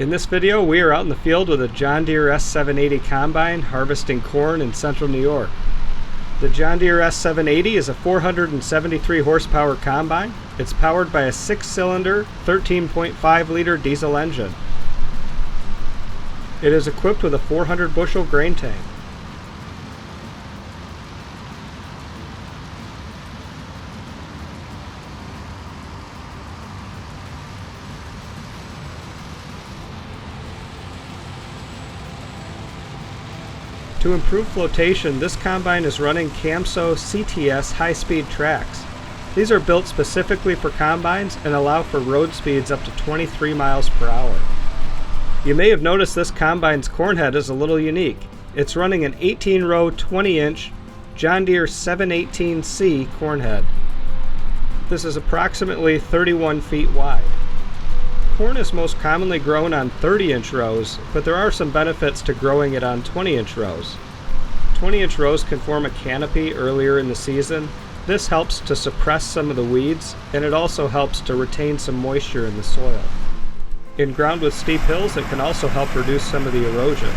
In this video, we are out in the field with a John Deere S780 combine harvesting corn in central New York. The John Deere S780 is a 473 horsepower combine. It's powered by a 6-cylinder, 13.5 liter diesel engine. It is equipped with a 400 bushel grain tank. To improve flotation, this combine is running Camso CTS high-speed tracks. These are built specifically for combines and allow for road speeds up to 23 miles per hour. You may have noticed this combine's corn head is a little unique. It's running an 18-row, 20-inch John Deere 718C corn head. This is approximately 31 feet wide. Corn is most commonly grown on 30-inch rows, but there are some benefits to growing it on 20-inch rows. 20-inch rows can form a canopy earlier in the season. This helps to suppress some of the weeds, and it also helps to retain some moisture in the soil. In ground with steep hills, it can also help reduce some of the erosion.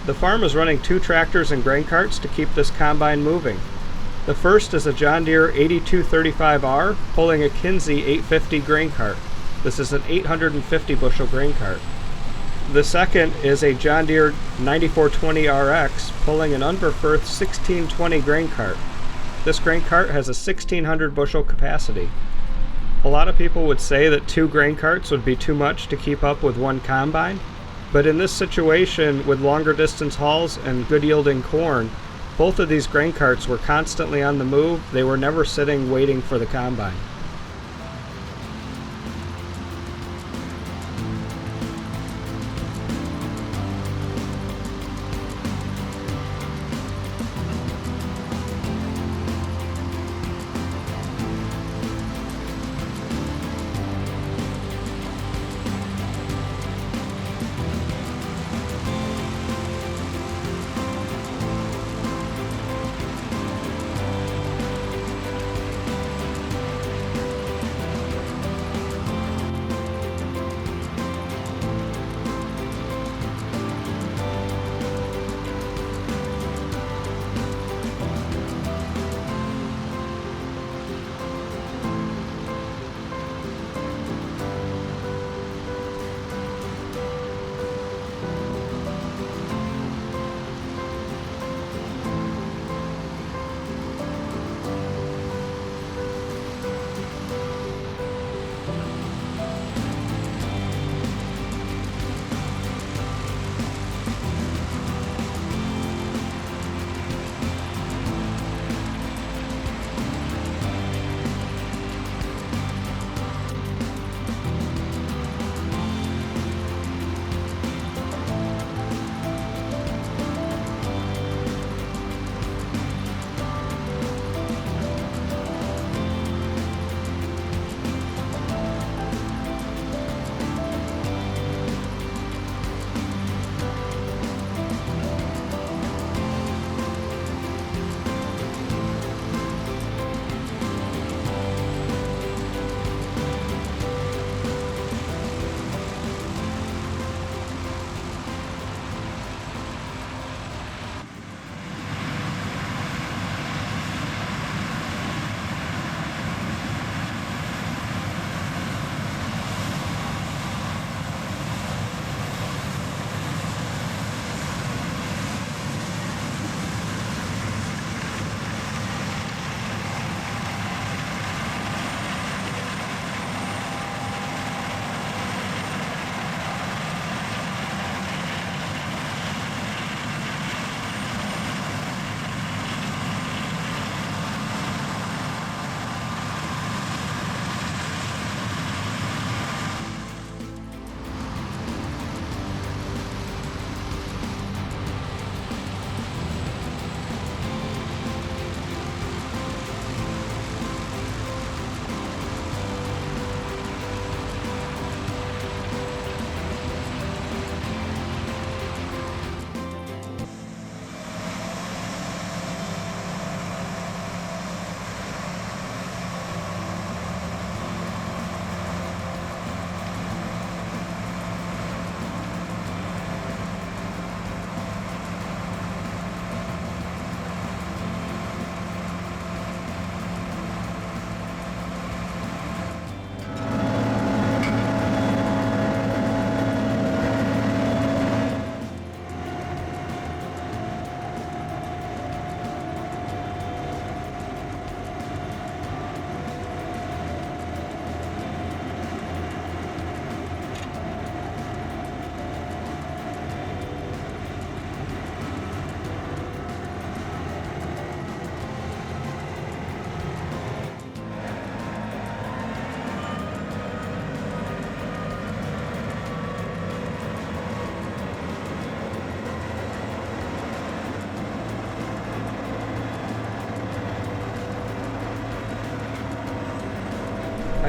The farm is running 2 tractors and grain carts to keep this combine moving. The first is a John Deere 8235R pulling a Kinsey 850 grain cart. This is an 850 bushel grain cart. The second is a John Deere 9420RX pulling an Unverferth 1620 grain cart. This grain cart has a 1600 bushel capacity. A lot of people would say that 2 grain carts would be too much to keep up with one combine. But in this situation, with longer distance hauls and good yielding corn, both of these grain carts were constantly on the move. They were never sitting waiting for the combine.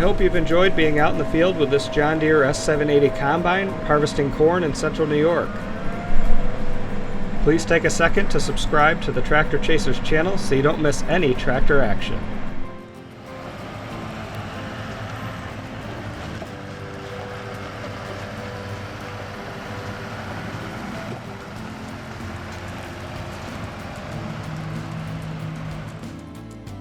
hope you've enjoyed being out in the field with this John Deere S780 combine harvesting corn in central New York. Please take a second to subscribe to the Tractor Chasers channel so you don't miss any tractor action.